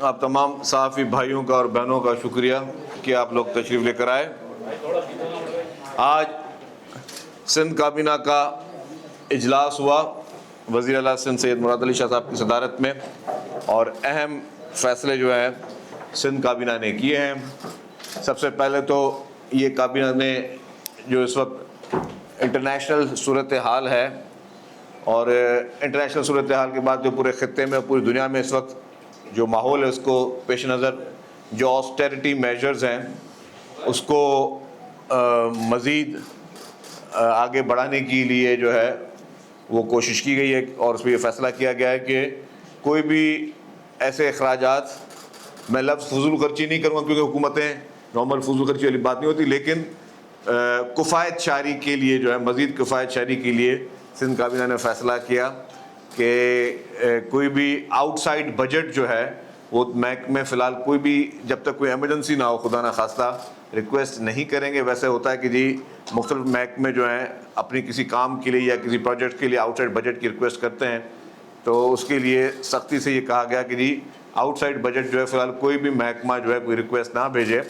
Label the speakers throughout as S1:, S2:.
S1: آپ تمام صحافی بھائیوں کا اور بہنوں کا شکریہ کہ آپ لوگ تشریف لے کر آئے۔ آج سندھ کابینہ کا اجلاس ہوا وزیر اعلیٰ سندھ سید مراد علی شاہ صاحب کی صدارت میں، اور اہم فیصلے جو ہیں سندھ کابینہ نے کیے ہیں۔ سب سے پہلے تو یہ کابینہ نے جو اس وقت انٹرنیشنل صورتحال ہے، اور انٹرنیشنل صورتحال کے بعد جو پورے خطے میں پوری دنیا میں اس وقت جو ماحول ہے اس کو پیش نظر جو آسٹیرٹی میجرز ہیں اس کو مزید آگے بڑھانے کے لیے جو ہے وہ کوشش کی گئی ہے، اور اس میں یہ فیصلہ کیا گیا ہے کہ کوئی بھی ایسے اخراجات، میں لفظ فضول خرچی نہیں کروں گا کیونکہ حکومتیں نارمل فضول خرچی والی بات نہیں ہوتی، لیکن کفایت شعری کے لیے جو ہے مزید کفایت شعری کے لیے سندھ کابینہ نے فیصلہ کیا کہ کوئی بھی آؤٹ سائڈ بجٹ جو ہے وہ محکمے فی الحال کوئی بھی جب تک کوئی ایمرجنسی نہ ہو خدا نہ خواستہ ریکویسٹ نہیں کریں گے۔ ویسے ہوتا ہے کہ جی مختلف محکمے جو ہیں اپنی کسی کام کے لیے یا کسی پروجیکٹ کے لیے آؤٹ سائڈ بجٹ کی ریکویسٹ کرتے ہیں، تو اس کے لیے سختی سے یہ کہا گیا کہ جی آؤٹ سائڈ بجٹ جو ہے فی الحال کوئی بھی محکمہ جو ہے کوئی ریکویسٹ نہ بھیجے،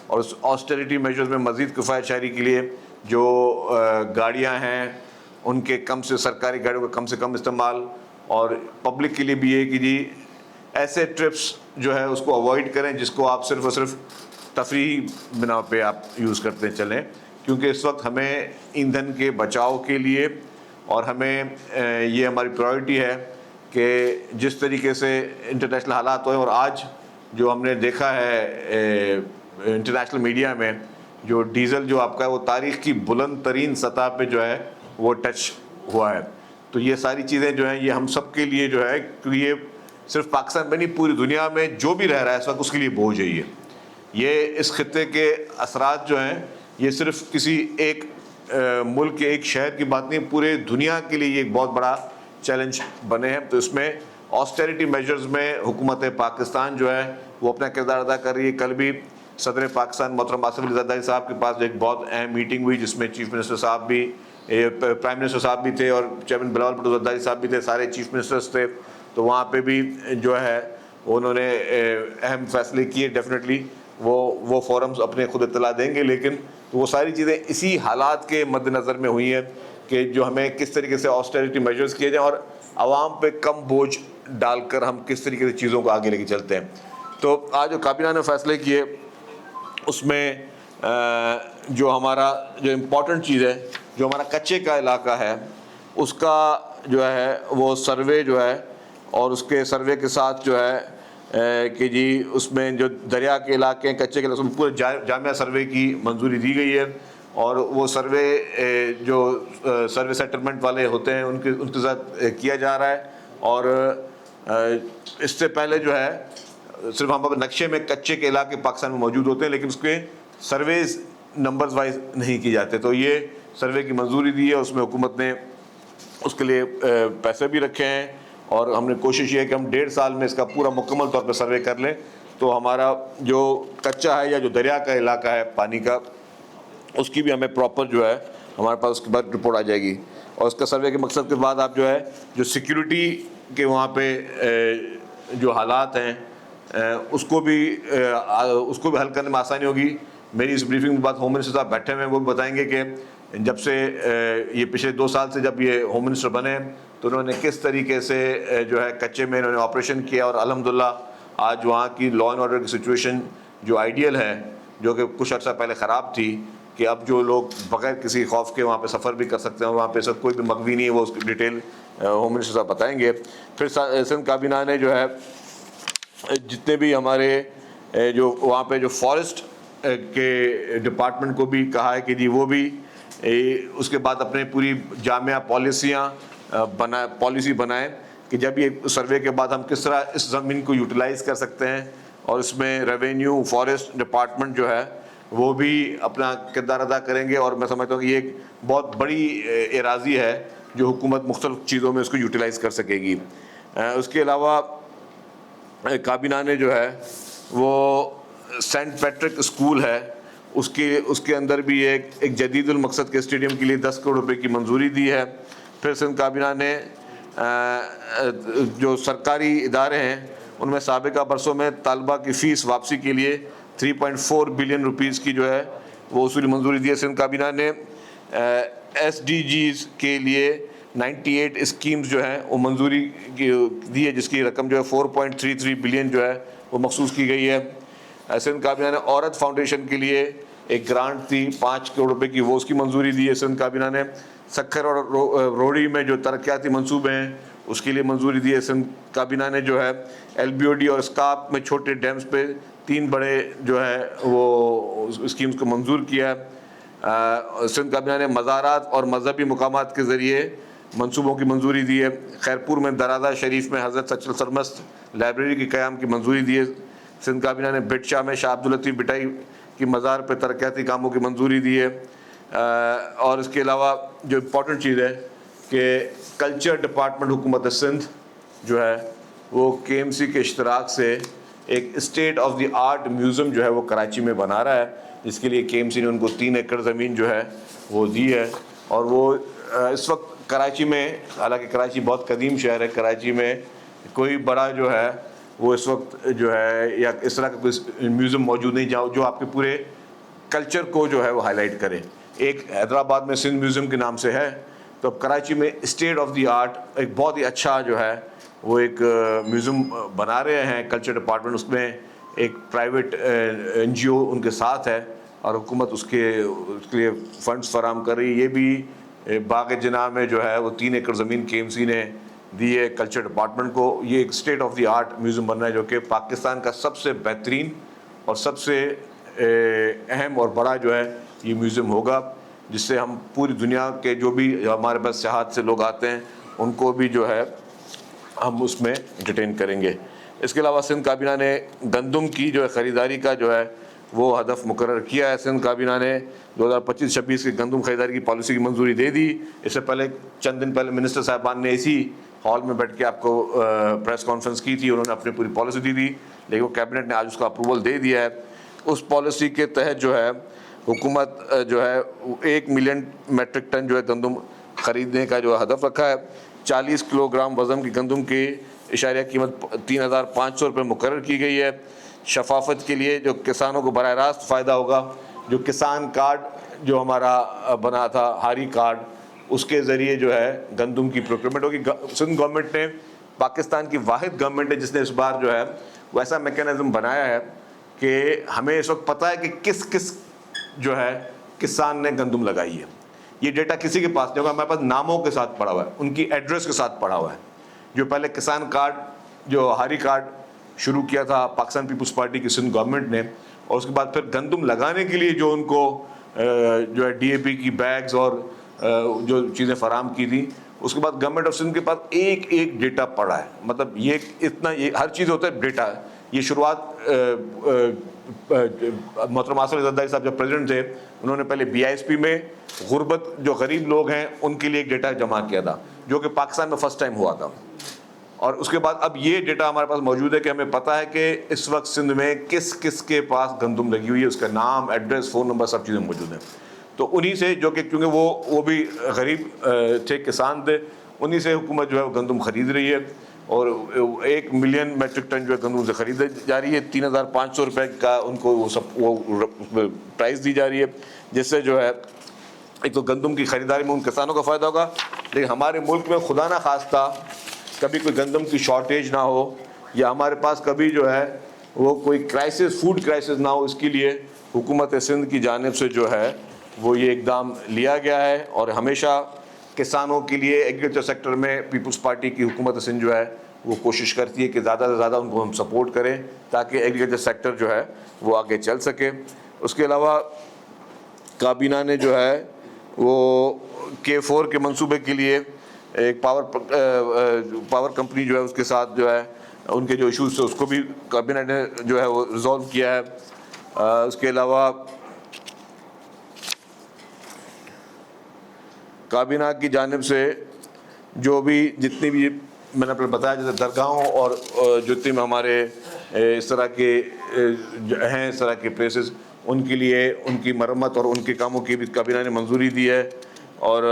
S1: اور اس آسٹیرٹی میجرز میں مزید کفایت شعری کے لیے جو گاڑیاں ہیں ان کے سرکاری گاڑیوں کا کم سے کم استعمال، اور پبلک کے لیے بھی یہ کہ جی ایسے ٹرپس جو ہے اس کو اوائڈ کریں جس کو آپ صرف اور صرف تفریحی بنا پہ آپ یوز کرتے چلیں، کیونکہ اس وقت ہمیں ایندھن کے بچاؤ کے لیے اور ہمیں یہ ہماری پرائورٹی ہے کہ جس طریقے سے انٹرنیشنل حالات ہوئے، اور آج جو ہم نے دیکھا ہے انٹرنیشنل میڈیا میں جو ڈیزل جو آپ کا ہے وہ تاریخ کی بلند ترین سطح پہ جو ہے وہ ٹچ ہوا ہے، تو یہ ساری چیزیں جو ہیں یہ ہم سب کے لیے جو ہے کہ یہ صرف پاکستان میں نہیں پوری دنیا میں جو بھی رہ رہا ہے اس وقت اس کے لیے بوجھ ہے۔ یہ اس خطے کے اثرات جو ہیں یہ صرف کسی ایک ملک کے ایک شہر کی بات نہیں، پورے دنیا کے لیے یہ ایک بہت بڑا چیلنج بنے ہیں۔ تو اس میں آسٹیرٹی میجرز میں حکومت پاکستان جو ہے وہ اپنا کردار ادا کر رہی ہے۔ کل بھی صدر پاکستان محترم آصف علی زرداری صاحب کے پاس ایک بہت اہم میٹنگ ہوئی جس میں چیف منسٹر صاحب بھی، پرائم منسٹر صاحب بھی تھے، اور چیئرمین بلاول بھٹو زرداری صاحب بھی تھے، سارے چیف منسٹرز تھے، تو وہاں پہ بھی جو ہے انہوں نے اہم فیصلے کیے۔ ڈیفینیٹلی وہ فورمز اپنے خود اطلاع دیں گے، لیکن وہ ساری چیزیں اسی حالات کے مد نظر میں ہوئی ہیں کہ جو ہمیں کس طریقے سے آسٹیرٹی میجرز کیے جائیں اور عوام پہ کم بوجھ ڈال کر ہم کس طریقے سے چیزوں کو آگے لے کے چلتے ہیں۔ تو آج جو کابینہ نے فیصلے کیے اس میں جو ہمارا جو امپورٹنٹ چیز ہے، جو ہمارا کچے کا علاقہ ہے اس کا جو ہے وہ سروے جو ہے، اور اس کے سروے کے ساتھ جو ہے کہ جی اس میں جو دریا کے علاقے ہیں کچے کے علاقے میں پورے جامعہ سروے کی منظوری دی گئی ہے، اور وہ سروے جو سروے سیٹلمنٹ والے ہوتے ہیں ان کے ساتھ کیا جا رہا ہے، اور اس سے پہلے جو ہے صرف ہم نقشے میں کچے کے علاقے پاکستان میں موجود ہوتے ہیں لیکن اس کے سرویز نمبرز وائز نہیں کی جاتے، تو یہ سروے کی منظوری دی ہے، اس میں حکومت نے اس کے لیے پیسے بھی رکھے ہیں، اور ہم نے کوشش یہ ہے کہ ہم 1.5 سال میں اس کا پورا مکمل طور پہ سروے کر لیں، تو ہمارا جو کچا ہے یا جو دریا کا علاقہ ہے پانی کا اس کی بھی ہمیں پراپر جو ہے ہمارے پاس اس کے بعد رپورٹ آ جائے گی، اور اس کا سروے کے مقصد کے بعد آپ جو ہے جو سیکیورٹی کے وہاں پہ جو حالات ہیں اس کو بھی حل کرنے میں آسانی ہوگی۔ میری اس بریفنگ کے بعد ہوم منسٹر صاحب بیٹھے ہوئے ہیں، وہ بھی بتائیں گے کہ جب سے یہ پچھلے 2 سال سے جب یہ ہوم منسٹر بنے تو انہوں نے کس طریقے سے جو ہے کچے میں انہوں نے آپریشن کیا، اور الحمدللہ آج وہاں کی لا اینڈ آرڈر کی سچویشن جو آئیڈیل ہے، جو کہ کچھ عرصہ پہلے خراب تھی، کہ اب جو لوگ بغیر کسی خوف کے وہاں پہ سفر بھی کر سکتے ہیں، وہاں پہ سب کوئی بھی مغوی نہیں ہے، وہ اس کی ڈیٹیل ہوم منسٹر صاحب بتائیں گے۔ پھر سندھ کابینہ نے جو ہے جتنے بھی ہمارے جو وہاں پہ جو فارسٹ کے ڈپارٹمنٹ کو بھی کہا ہے کہ جی وہ بھی اس کے بعد اپنے پوری جامعہ پالیسی بنائیں کہ جب یہ سروے کے بعد ہم کس طرح اس زمین کو یوٹیلائز کر سکتے ہیں، اور اس میں ریونیو فارسٹ ڈپارٹمنٹ جو ہے وہ بھی اپنا کردار ادا کریں گے، اور میں سمجھتا ہوں کہ یہ ایک بہت بڑی اراضی ہے جو حکومت مختلف چیزوں میں اس کو یوٹیلائز کر سکے گی۔ اس کے علاوہ کابینہ نے جو ہے وہ سینٹ پیٹرک اسکول ہے اس کے اندر بھی ایک جدید المقصد کے اسٹیڈیم کے لیے 10 کروڑ روپے کی منظوری دی ہے۔ پھر سندھ کابینہ نے جو سرکاری ادارے ہیں ان میں سابقہ برسوں میں طالبہ کی فیس واپسی کے لیے 3.4 بلین روپیز کی جو ہے وہ اصولی منظوری دی ہے. سندھ کابینہ نے ایس ڈی جیز کے لیے 98 اسکیمز جو ہیں وہ منظوری دی ہے، جس کی رقم جو ہے 4.33 بلین جو ہے وہ مخصوص کی گئی ہے. سندھ کابینہ نے عورت فاؤنڈیشن کے لیے ایک گرانٹ تھی 5 کروڑ روپے کی، وہ اس کی منظوری دی ہے. سندھ کابینہ نے سکھر اور روڑی میں جو ترقیاتی منصوبے ہیں اس کے لیے منظوری دی ہے. سندھ کابینہ نے جو ہے ایل بی او ڈی اور اسکاپ میں چھوٹے ڈیمز پہ 3 بڑے جو ہے وہ اسکیمز کو منظور کیا ہے. سندھ کابینہ نے مزارات اور مذہبی مقامات کے ذریعے منصوبوں کی منظوری دی ہے. خیرپور میں درازہ شریف میں حضرت سچل سرمست لائبریری کے قیام کی منظوری دی ہے. سندھ کابینہ نے بٹ شاہ میں شاہ عبداللطیف بٹائی کی مزار پہ ترقیاتی کاموں کی منظوری دی ہے. اور اس کے علاوہ جو امپورٹنٹ چیز ہے کہ کلچر ڈپارٹمنٹ حکومت سندھ جو ہے وہ کے ایم سی کے اشتراک سے ایک state of the art museum جو ہے وہ کراچی میں بنا رہا ہے، جس کے لیے کے ایم سی نے ان کو 3 ایکڑ زمین جو ہے وہ دی ہے. اور وہ اس وقت کراچی میں، حالانکہ کراچی بہت قدیم شہر ہے، کراچی میں کوئی بڑا جو ہے وہ اس وقت جو ہے یا اس طرح کا کوئی میوزیم موجود نہیں جو آپ کے پورے کلچر کو جو ہے وہ ہائی لائٹ کرے. ایک حیدرآباد میں سندھ میوزیم کے نام سے ہے، تو اب کراچی میں اسٹیٹ آف دی آرٹ ایک بہت ہی اچھا جو ہے وہ ایک میوزیم بنا رہے ہیں کلچر ڈپارٹمنٹ. اس میں ایک پرائیویٹ این جی او ان کے ساتھ ہے اور حکومت اس کے لیے فنڈز فراہم کر رہی ہے. یہ بھی باغ جناح میں جو ہے وہ 3 ایکڑ زمین کے ایم سی نے دی ہے کلچر ڈپارٹمنٹ کو. یہ ایک state of the art museum بن رہا ہے جو کہ پاکستان کا سب سے بہترین اور سب سے اہم اور بڑا جو ہے یہ میوزیم ہوگا، جس سے ہم پوری دنیا کے جو بھی ہمارے پاس سیاحت سے لوگ آتے ہیں ان کو بھی جو ہے ہم اس میں انٹرٹین کریں گے. اس کے علاوہ سندھ کابینہ نے گندم کی جو ہے خریداری کا جو ہے وہ ہدف مقرر کیا ہے. سندھ کابینہ نے 2025-26 کی گندم خریداری کی پالیسی کی منظوری دے دی. اس سے پہلے چند دن پہلے منسٹر صاحبان نے اسی ہال میں بیٹھ کے آپ کو پریس کانفرنس کی تھی، انہوں نے اپنی پوری پالیسی دی تھی، لیکن وہ کیبنٹ نے آج اس کا اپروول دے دیا ہے. اس پالیسی کے تحت جو ہے حکومت جو ہے 1 ملین میٹرک ٹن جو ہے گندم خریدنے کا جو ہدف رکھا ہے. 40 کلو گرام وزن کی گندم کی اشاریہ قیمت 3,500 روپے مقرر کی گئی ہے. شفافت کے لیے جو کسانوں کو براہ راست فائدہ ہوگا، جو کسان کارڈ جو ہمارا بنا تھا ہاری کارڈ، اس کے ذریعے جو ہے گندم کی پروکیورمنٹ ہوگی. سندھ گورنمنٹ نے پاکستان کی واحد گورنمنٹ ہے جس نے اس بار جو ہے وہ ایسا میکینزم بنایا ہے کہ ہمیں اس وقت پتہ ہے کہ کس جو ہے کسان نے گندم لگائی ہے. یہ ڈیٹا کسی کے پاس نہیں ہوگا، ہمارے پاس ناموں کے ساتھ پڑا ہوا ہے، ان کی ایڈریس کے ساتھ پڑا ہوا ہے. جو پہلے کسان کارڈ جو ہاری کارڈ شروع کیا تھا پاکستان پیپلز پارٹی کی سندھ گورنمنٹ نے، اور اس کے بعد پھر گندم لگانے کے لیے جو ان کو جو ہے ڈی اے پی کی بیگز اور جو چیزیں فراہم کی تھیں، اس کے بعد گورنمنٹ آف سندھ کے پاس ایک ڈیٹا پڑا ہے. مطلب یہ ہر چیز ہوتا ہے ڈیٹا. یہ شروعات محترم آصف علی زرداری صاحب جب پریزیڈنٹ تھے، انہوں نے پہلے بی آئی ایس پی میں غربت جو غریب لوگ ہیں ان کے لیے ایک ڈیٹا جمع کیا تھا جو کہ پاکستان میں فرسٹ ٹائم ہوا تھا. اور اس کے بعد اب یہ ڈیٹا ہمارے پاس موجود ہے کہ ہمیں پتہ ہے کہ اس وقت سندھ میں کس کے پاس گندم لگی ہوئی ہے، اس کا نام، ایڈریس، فون نمبر، سب چیزیں موجود ہیں. تو انہی سے جو کہ کیونکہ وہ بھی غریب تھے، کسان تھے، انہی سے حکومت جو ہے وہ گندم خرید رہی ہے. اور 1 ملین میٹرک ٹن جو ہے گندم سے خریدی جا رہی ہے. 3,500 روپے کا ان کو وہ پرائز دی جا رہی ہے، جس سے جو ہے ایک تو گندم کی خریداری میں ان کسانوں کا فائدہ ہوگا، لیکن ہمارے ملک میں خدا نہ خواستہ کبھی کوئی گندم کی شارٹیج نہ ہو یا ہمارے پاس کبھی جو ہے وہ کوئی کرائسس، فوڈ کرائسس نہ ہو. اس کے لیے حکومت سندھ کی جانب سے جو ہے وہ یہ اقدام لیا گیا ہے. اور ہمیشہ کسانوں کے لیے ایگریکلچر سیکٹر میں پیپلز پارٹی کی حکومت سندھ جو ہے وہ کوشش کرتی ہے کہ زیادہ سے زیادہ ان کو ہم سپورٹ کریں تاکہ ایگریکلچر سیکٹر جو ہے وہ آگے چل سکے. اس کے علاوہ کابینہ نے جو ہے وہ K4 کے منصوبے کے لیے ایک پاور کمپنی جو ہے اس کے ساتھ جو ہے ان کے جو ایشوز تھے اس کو بھی کابینہ نے جو ہے وہ ریزالو کیا ہے. اس کے علاوہ کابینہ کی جانب سے جو بھی جتنی بھی میں نے بتایا جیسے درگاہوں اور جتنے میں ہمارے اس طرح کے ہیں اس طرح کے پلیسز، ان کے لیے ان کی مرمت اور ان کے کاموں کی بھی کابینہ نے منظوری دی ہے. اور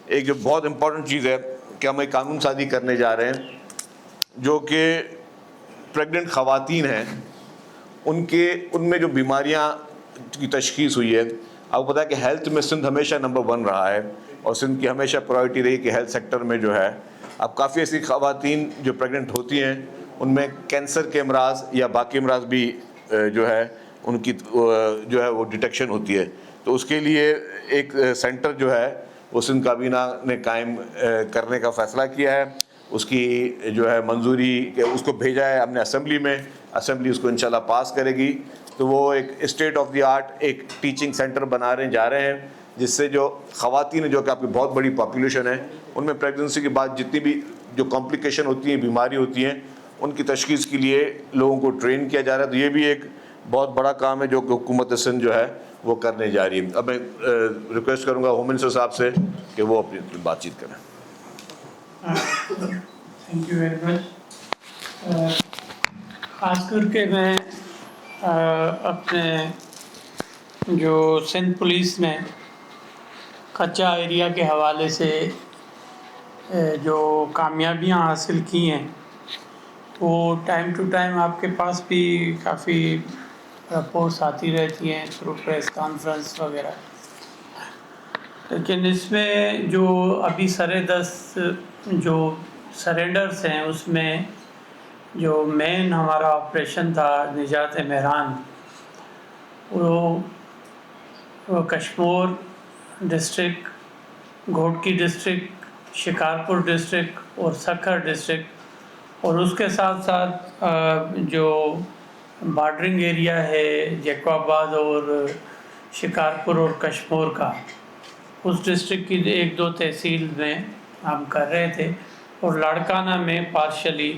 S1: ایک جو بہت امپورٹنٹ چیز ہے کہ ہم ایک قانون سازی کرنے جا رہے ہیں جو کہ پریگننٹ خواتین ہیں ان میں جو بیماریاں کی تشخیص ہوئی ہے، آپ کو پتہ ہے کہ ہیلتھ میں سندھ ہمیشہ نمبر 1 رہا ہے، اور سندھ کی ہمیشہ پرائرٹی رہی کہ ہیلتھ سیکٹر میں جو ہے اب کافی ایسی خواتین جو پریگننٹ ہوتی ہیں ان میں کینسر کے امراض یا باقی امراض بھی جو ہے ان کی جو ہے وہ ڈیٹیکشن ہوتی ہے. تو اس کے لیے ایک سینٹر جو ہے وہ سندھ کابینہ نے قائم کرنے کا فیصلہ کیا ہے. اس کی جو ہے منظوری کہ اس کو بھیجا ہے ہم نے اسمبلی میں، اسمبلی اس کو انشاءاللہ پاس کرے گی. تو وہ ایک اسٹیٹ آف دی آرٹ ایک ٹیچنگ سینٹر جا رہے ہیں، جس سے جو خواتین جو کہ آپ کی بہت بڑی پاپولیشن ہے ان میں پریگننسی کے بعد جتنی بھی جو کمپلیکیشن ہوتی ہیں، بیماری ہوتی ہیں، ان کی تشخیص کے لیے لوگوں کو ٹرین کیا جا رہا ہے. تو یہ بھی ایک بہت بڑا کام ہے جو کہ حکومت سندھ جو ہے وہ کرنے جا رہی ہے. اب میں ریکویسٹ کروں گا ہوم منسٹر صاحب سے کہ وہ اپنی بات چیت کریں.
S2: Thank you very much. خاص کر کے میں اپنے جو سندھ پولیس نے کچا ایریا کے حوالے سے جو کامیابیاں حاصل کی ہیں وہ ٹائم ٹو ٹائم آپ کے پاس بھی کافی رپورٹس آتی رہتی ہیں تھرو پریس کانفرنس وغیرہ. لیکن اس میں جو ابھی سرِ دست جو سرنڈرز ہیں اس میں جو مین ہمارا آپریشن تھا نجات مہران، وہ Kashmore district, Ghotki district, Shikarpur district اور سکھر ڈسٹرکٹ، اور اس کے ساتھ ساتھ جو بارڈرنگ ایریا ہے جیکو آباد اور شکارپور اور کشمور کا، اس ڈسٹرکٹ کی 1-2 تحصیل میں ہم کر رہے تھے، اور لاڑکانہ میں پارشلی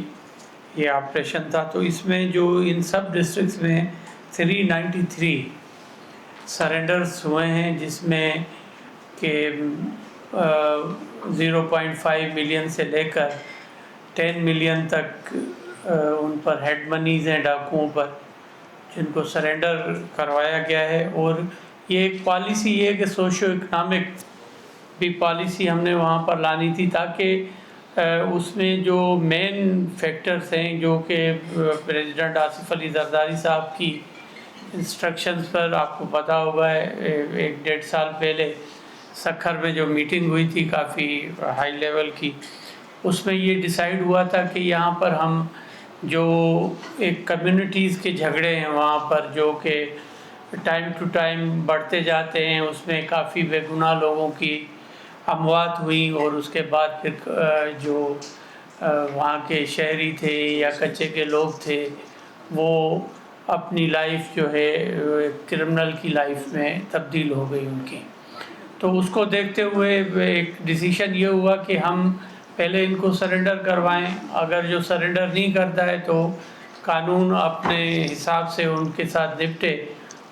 S2: یہ آپریشن تھا. تو اس میں جو ان سب ڈسٹرکٹس میں 393 سرنڈرز ہوئے ہیں، جس میں کہ 0.5 ملین سے لے کر 10 ملین تک ان پر ہیڈ منیز ہیں ڈاکوؤں پر، جن کو سرنڈر کروایا گیا ہے. اور یہ ایک پالیسی یہ ہے کہ سوشو اکنامک بھی پالیسی ہم نے وہاں پر لانی تھی، تاکہ اس میں جو مین فیکٹرز ہیں جو کہ پریزیڈنٹ آصف علی زرداری صاحب کی انسٹرکشنز پر، آپ کو پتہ ہوگا 1-1.5 سال پہلے سکھر میں جو میٹنگ ہوئی تھی کافی ہائی لیول کی، اس میں یہ ڈیسائیڈ ہوا تھا کہ یہاں پر ہم جو ایک کمیونٹیز کے جھگڑے ہیں وہاں پر جو کہ ٹائم ٹو ٹائم بڑھتے جاتے ہیں، اس میں کافی بے گناہ لوگوں کی اموات ہوئیں، اور اس کے بعد پھر جو وہاں کے شہری تھے یا کچے کے لوگ تھے وہ اپنی لائف جو ہے کرمنل کی لائف میں تبدیل ہو گئی ان کی. تو اس کو دیکھتے ہوئے ایک ڈیسیشن یہ ہوا کہ ہم پہلے ان کو سرنڈر کروائیں، اگر جو سرنڈر نہیں کرتا ہے تو قانون اپنے حساب سے ان کے ساتھ نپٹے.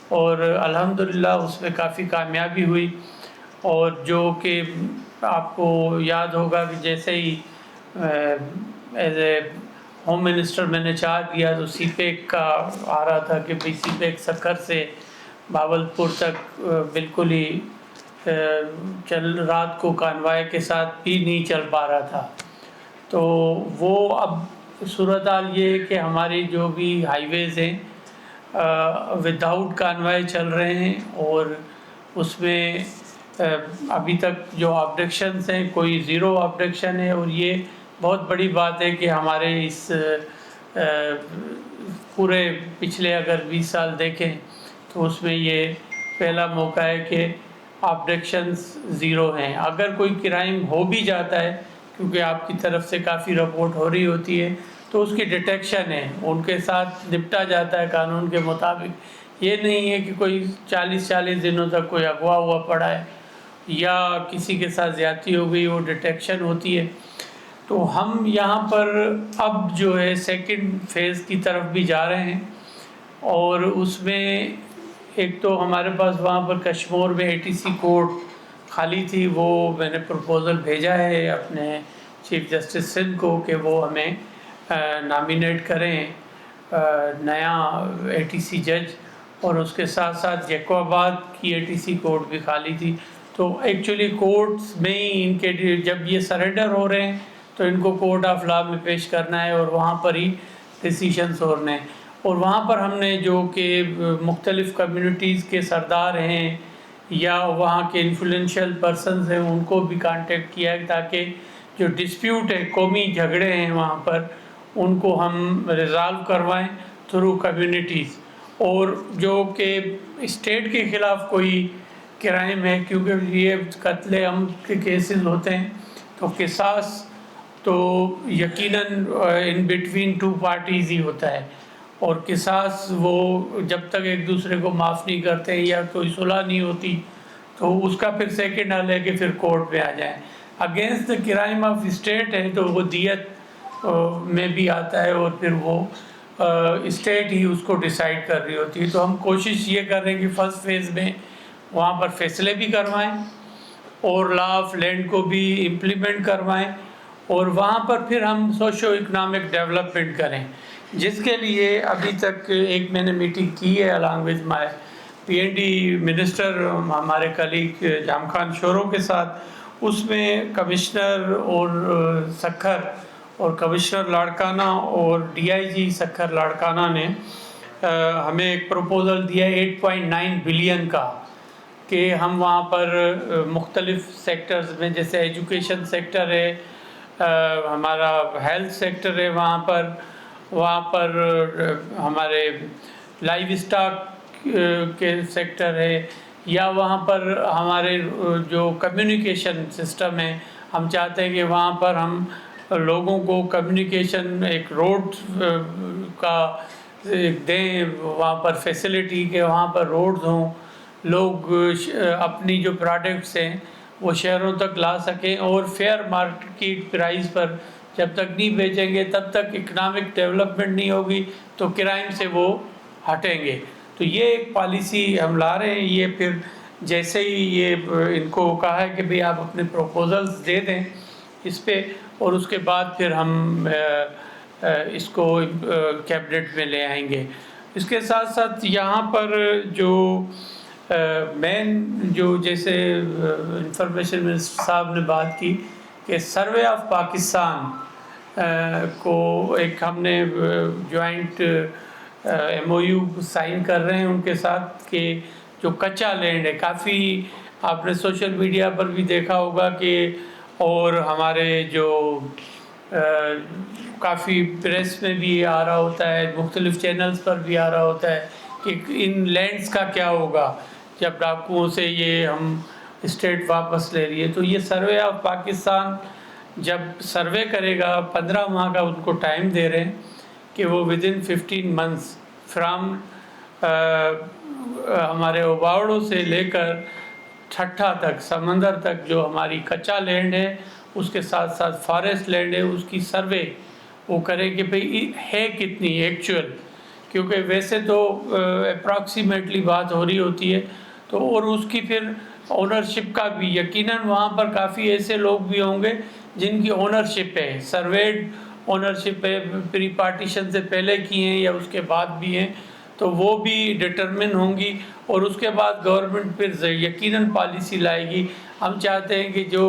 S2: اور الحمدللہ اس میں کافی کامیابی ہوئی. اور جو کہ آپ کو یاد ہوگا کہ جیسے ہی ایز اے ہوم منسٹر میں نے چارج دیا تو سی پیک کا آ رہا تھا کہ بھئی سی پیک سکھر سے بھاولپور تک بالکل ہی رات کو کانوائے کے ساتھ بھی نہیں چل پا رہا تھا. تو وہ اب صورتحال یہ ہے کہ ہماری جو بھی ہائی ویز ہیں وداؤٹ کانوائے چل رہے ہیں، اور اس میں ابھی تک جو آبڈکشنز ہیں کوئی 0 آبڈکشن ہے. اور یہ بہت بڑی بات ہے کہ ہمارے اس پورے پچھلے اگر 20 سال دیکھیں تو اس میں یہ پہلا موقع ہے کہ آبڈکشنز 0 ہیں. اگر کوئی کرائم ہو بھی جاتا ہے، کیونکہ آپ کی طرف سے کافی رپورٹ ہو رہی ہوتی ہے، تو اس کی ڈیٹیکشن ہے، ان کے ساتھ نپٹا جاتا ہے قانون کے مطابق. یہ نہیں ہے کہ کوئی 40 دنوں تک کوئی اغوا ہوا پڑا ہے یا کسی کے ساتھ زیادتی ہو گئی، وہ ڈیٹیکشن ہوتی ہے. تو ہم یہاں پر اب جو ہے سیکنڈ فیز کی طرف بھی جا رہے ہیں، اور اس میں ایک تو ہمارے پاس وہاں پر کشمور میں ATC کورٹ خالی تھی، وہ میں نے پروپوزل بھیجا ہے اپنے چیف جسٹس سندھ کو کہ وہ ہمیں نامینیٹ کریں نیا ATC جج. اور اس کے ساتھ ساتھ جیکو آباد کی ATC کورٹ بھی خالی تھی. تو ایکچولی کورٹس میں ہی ان کے جب یہ سرنڈر ہو رہے ہیں تو ان کو کورٹ آف لا میں پیش کرنا ہے، اور وہاں پر ہی ڈیسیشنس ہو رہے ہیں. اور وہاں پر ہم نے جو کہ مختلف کمیونٹیز کے سردار ہیں یا وہاں کے انفلوئنشیل پرسنز ہیں ان کو بھی کانٹیکٹ کیا ہے تاکہ جو ڈسپیوٹ ہے، قومی جھگڑے ہیں وہاں پر، ان کو ہم ریزالو کروائیں تھرو کمیونٹیز. اور جو کہ اسٹیٹ کے خلاف کوئی کرائم ہے، کیونکہ یہ قتل عام کے کیسز ہوتے ہیں تو قصاص تو یقیناً ان بٹوین ٹو پارٹیز ہی ہوتا ہے، اور قصاص وہ جب تک ایک دوسرے کو معاف نہیں کرتے یا کوئی صلح نہیں ہوتی تو اس کا پھر سیکنڈ حل ہے کہ پھر کورٹ میں آ جائیں. Against the crime of state ہے تو وہ دیت میں بھی آتا ہے، اور پھر وہ اسٹیٹ ہی اس کو ڈیسائیڈ کر رہی ہوتی ہے. تو ہم کوشش یہ کر رہے ہیں کہ فرسٹ فیز میں وہاں پر فیصلے بھی کروائیں اور لا آف لینڈ کو بھی امپلیمنٹ کروائیں، اور وہاں پر پھر ہم سوشو اکنامک ڈیولپمنٹ کریں، جس کے لیے ابھی تک ایک میں نے میٹنگ کی ہے along with my PND minister ہمارے کلیگ جام خان شورو کے ساتھ. اس میں کمشنر اور سکھر اور کمشنر لاڑکانہ اور DIG سکھر لاڑکانہ نے ہمیں ایک پروپوزل دیا 8.9 بلین کا کہ ہم وہاں پر مختلف سیکٹرز میں، جیسے ایجوکیشن سیکٹر ہے، ہمارا ہیلتھ سیکٹر ہے، وہاں پر ہمارے لائیو اسٹاک کے سیکٹر ہے، یا وہاں پر ہمارے جو کمیونیکیشن سسٹم ہے، ہم چاہتے ہیں کہ وہاں پر ہم لوگوں کو کمیونیکیشن ایک روڈ کا دیں وہاں پر فیسلٹی، کہ وہاں پر روڈز ہوں، لوگ اپنی جو پروڈکٹس ہیں وہ شہروں تک لا سکیں، اور فیئر مارکیٹ پرائز پر جب تک نہیں بیچیں گے تب تک اکنامک ڈیولپمنٹ نہیں ہوگی تو کرائم سے وہ ہٹیں گے. تو یہ ایک پالیسی ہم لا رہے ہیں. یہ پھر جیسے ہی یہ ان کو کہا ہے کہ بھئی آپ اپنے پروپوزلز دے دیں اس پہ، اور اس کے بعد پھر ہم اس کو کیبنٹ میں لے آئیں گے. اس کے ساتھ ساتھ یہاں پر جو مین جو جیسے انفارمیشن منسٹر صاحب نے بات کی کہ سروے آف پاکستان کو ایک ہم نے جوائنٹ MOU سائن کر رہے ہیں ان کے ساتھ، کہ جو کچا لینڈ ہے، کافی آپ نے سوشل میڈیا پر بھی دیکھا ہوگا کہ، اور ہمارے جو کافی پریس میں بھی آ رہا ہوتا ہے، مختلف چینلز پر بھی آ رہا ہوتا ہے کہ ان لینڈز کا کیا ہوگا جب ڈاکوؤں سے یہ ہم اسٹیٹ واپس لے رہی ہے. تو یہ سروے آف پاکستان جب سروے کرے گا، 15 ماہ کا ان کو ٹائم دے رہے ہیں کہ وہ ودن 15 months فرام ہمارے اوباوڑوں سے لے کر ٹھٹھا تک، سمندر تک جو ہماری کچا لینڈ ہے، اس کے ساتھ ساتھ فارسٹ لینڈ ہے، اس کی سروے وہ کرے کہ بھئی ہے کتنی ایکچوئل، کیونکہ ویسے تو اپراکسیمیٹلی بات ہو رہی ہوتی ہے. تو اور اس کی پھر اونرشپ کا بھی یقیناً وہاں پر کافی ایسے لوگ بھی ہوں گے جن کی اونرشپ ہے، سرویڈ اونرشپ ہے، پری پارٹیشن سے پہلے کی ہیں یا اس کے بعد بھی ہیں، تو وہ بھی ڈٹرمن ہوں گی. اور اس کے بعد گورنمنٹ پھر یقیناً پالیسی لائے گی. ہم چاہتے ہیں کہ جو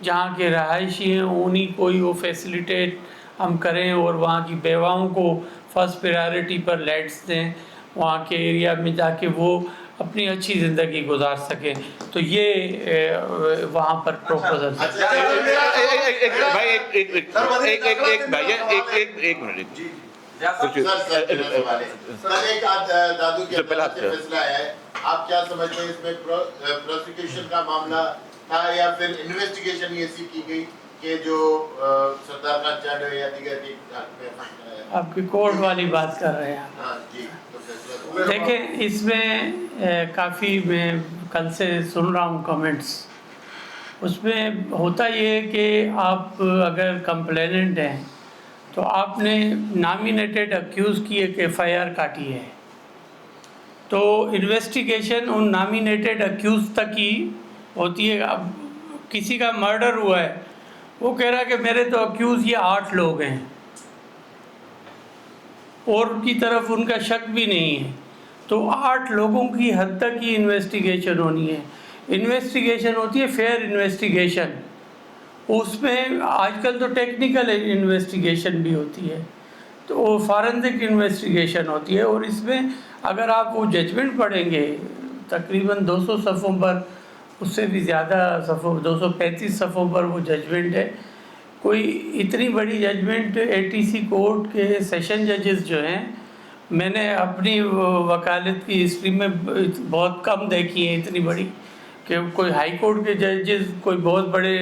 S2: جہاں کے رہائشی ہیں انہیں کو ہی وہ فیسیلیٹیٹ ہم کریں، اور وہاں کی بیواؤں کو فرسٹ پریارٹی پر لینڈس دیں وہاں کے ایریا میں، تاکہ وہ اپنی اچھی زندگی گزار سکیں. تو یہ وہاں پر پروپوزل
S3: آپ کیا سمجھتے ہیں اس میں پروسیکیوشن کا معاملہ تھا یا پھر انویسٹیگیشن ایسی کی گئی کہ جو سردار خان چاڈو یا دیگر کی
S2: آپ کی کورٹ والی بات کر رہے ہیں؟ دیکھیں اس میں کافی میں کل سے سن رہا ہوں کمنٹس، اس میں ہوتا یہ ہے کہ آپ اگر کمپلیننٹ ہیں تو آپ نے نامینیٹڈ اکیوز کی ایک FIR کاٹی ہے، تو انویسٹیگیشن ان نامینیٹڈ اکیوز تک ہی ہوتی ہے. اب کسی کا مرڈر ہوا ہے، وہ کہہ رہا ہے کہ میرے تو اکیوز یہ 8 لوگ ہیں، اور کی طرف ان کا شک بھی نہیں ہے، تو 8 لوگوں کی حد تک ہی انویسٹیگیشن ہونی ہے. انویسٹیگیشن ہوتی ہے فیئر انویسٹیگیشن، اس میں آج کل تو ٹیکنیکل انویسٹیگیشن بھی ہوتی ہے. تو وہ فارنزک انویسٹیگیشن ہوتی ہے، اور اس میں اگر آپ وہ ججمنٹ پڑھیں گے تقریباً 200 صفحوں پر، اس سے بھی زیادہ صفحوں، 235 صفحوں پر وہ ججمنٹ ہے. کوئی اتنی بڑی ججمنٹ ATC کورٹ کے سیشن ججز جو ہیں، میں نے اپنی وکالت کی ہسٹری میں بہت کم دیکھی ہیں اتنی بڑی، کہ کوئی ہائی کورٹ کے ججز کوئی بہت بڑے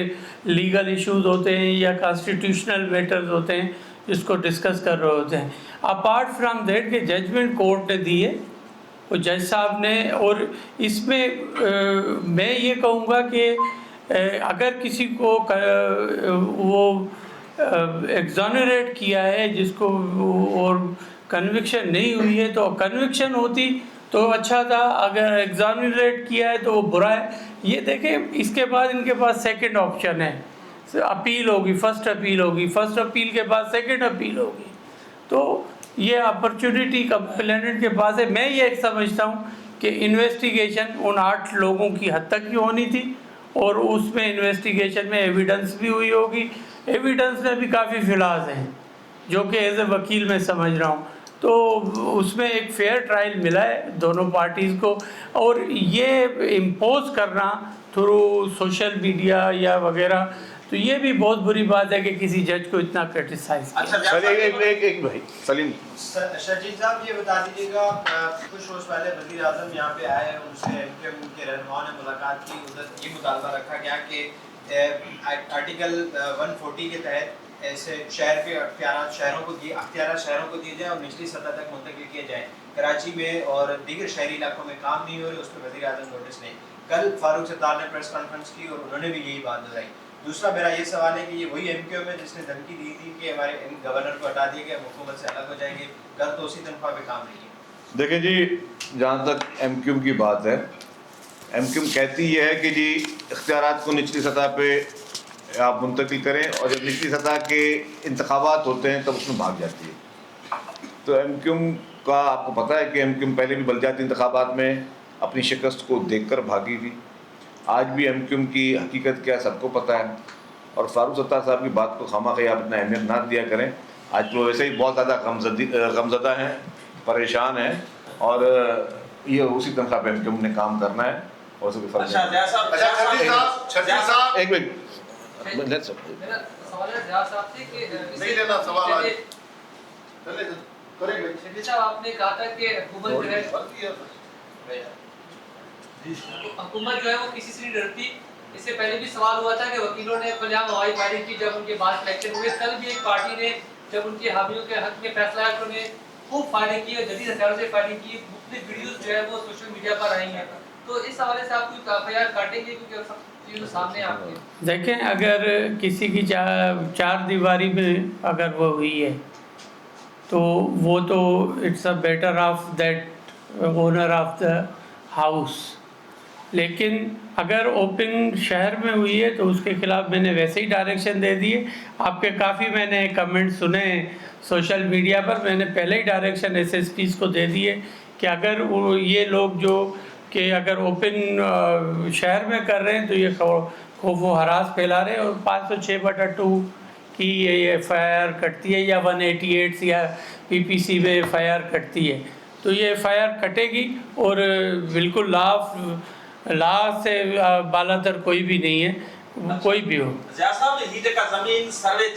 S2: لیگل ایشوز ہوتے ہیں یا کانسٹیٹیوشنل میٹرز ہوتے ہیں جس کو ڈسکس کر رہے ہوتے ہیں، اپارٹ فرام دیٹ کہ ججمنٹ کورٹ نے دی ہے وہ جج صاحب نے. اور اس میں میں یہ کہوں گا کہ اگر کسی کو وہ ایگزانریٹ کیا ہے جس کو، اور کنوکشن نہیں ہوئی ہے، تو کنوکشن ہوتی تو اچھا تھا، اگر ایگزانریٹ کیا ہے تو وہ برا ہے. یہ دیکھیں اس کے بعد ان کے پاس سیکنڈ آپشن ہے، اپیل ہوگی، فرسٹ اپیل ہوگی، فرسٹ اپیل کے بعد سیکنڈ اپیل ہوگی. تو یہ اپرچونٹی کمپلیننٹ کے پاس ہے. میں یہ ایک سمجھتا ہوں کہ انویسٹیگیشن ان 8 لوگوں کی حد تک کی ہونی تھی، اور اس میں انویسٹیگیشن میں ایویڈنس بھی ہوئی ہوگی. ایویڈنس میں بھی کافی فلاز ہیں جو کہ ایز اے وکیل میں سمجھ رہا ہوں. تو اس میں ایک فیئر ٹرائل ملا ہے دونوں پارٹیز کو. اور یہ امپوز کرنا تھرو سوشل میڈیا یا وغیرہ، تو یہ بھی بہت بری بات ہے کہ کسی جج کو اتنا کرٹیسائز کیا.
S1: ایک بھائی سلیم
S4: شرجیل صاحب یہ بتا دیجیے گا، کچھ روز پہلے وزیر اعظم یہاں پہ آئے، ان سے MKM کے رہنماؤں نے ملاقات کی. ادھر یہ مطالبہ رکھا گیا کہ آرٹیکل 140 کے تحت ایسے شہر کے اختیارات شہروں کو دیے جائیں اور نچلی سطح تک منتقل کیے جائیں. کراچی میں اور دیگر شہری علاقوں میں کام نہیں ہو رہے، اس پہ وزیر اعظم نوٹس نہیں. کل فاروق ستار نے پریس کانفرنس کی اور انہوں نے بھی یہی بات دہرائی. دوسرا میرا یہ سوال ہے کہ یہ وہی MKM ہے جس نے دھمکی دی تھی کہ ہمارے گورنر کو ہٹا دیا گیا، حکومت سے الگ ہو جائیں گے، کل تو اسی تنخواہ پہ کام نہیں ہے.
S1: دیکھیں جی، جہاں تک MKM کی بات ہے، MKM کہتی یہ ہے کہ جی اختیارات کو نچلی سطح پہ آپ منتقل کریں، اور جب نچلی سطح کے انتخابات ہوتے ہیں تب اس میں بھاگ جاتی ہے. تو MKM کا آپ کو پتہ ہے کہ MKM پہلے بھی بلدیاتی انتخابات میں اپنی شکست کو دیکھ کر بھاگی تھی. آج بھی MKM کی حقیقت کیا سب کو پتہ ہے. اور فاروق ستار صاحب کی بات کو خواہ آپ اتنا اہمیت نہ دیا کریں. آج تو ویسے ہی بہت زیادہ غمزدہ ہیں، پریشان ہیں، اور یہ اسی تنخواہ پہ MKM نے کام کرنا ہے، اور اس کو فرق ایک منٹ.
S5: میرا سوال ہے ریاض صاحب سے کہ
S3: نہیں لینا سوال آج
S5: شفیع صاحب آپ نے کہا تھا کہ حکومت جو ہے وہ کسی سے نہیں ڈرتی. اس سے پہلے بھی سوال ہوا تھا کہ وکیلوں نے کلیام ہوائی فائرنگ کی جب ان کے بعد الیکشن ہوئے. کل بھی ایک پارٹی نے جب ان کے حامیوں کے حق میں فیصلہ ہے تو انہوں نے خوب فائرنگ کی اور جدید ہتھیاروں سے فائرنگ کی. مختلف ویڈیوز جو ہے وہ سوشل میڈیا پر آئی ہیں. تو اس حوالے سے آپ کوئی FIR کاٹیں گے کیونکہ سب چیزیں سامنے آپ کے؟
S2: دیکھیں اگر کسی کی چار دیواری میں اگر وہ ہوئی ہے تو وہ تو it's a better of that owner of the house. لیکن اگر اوپن شہر میں ہوئی ہے تو اس کے خلاف میں نے ویسے ہی ڈائریکشن دے دیے. آپ کے کافی میں نے کمنٹ سنے سوشل میڈیا پر. میں نے پہلے ہی ڈائریکشن SSPs کو دے دیے کہ اگر یہ لوگ جو کہ اگر اوپن شہر میں کر رہے ہیں تو یہ خوف و ہراس پھیلا رہے ہیں. اور 506/2 کی یہ FIR کٹتی ہے یا 188 یا PPC میں FIR کٹتی ہے. تو یہ FIR کٹے گی اور بالکل لا سے بالا تر کوئی بھی نہیں ہے، کوئی بھی ہو.
S6: ضیاء صاحب ہی جکا زمین سروے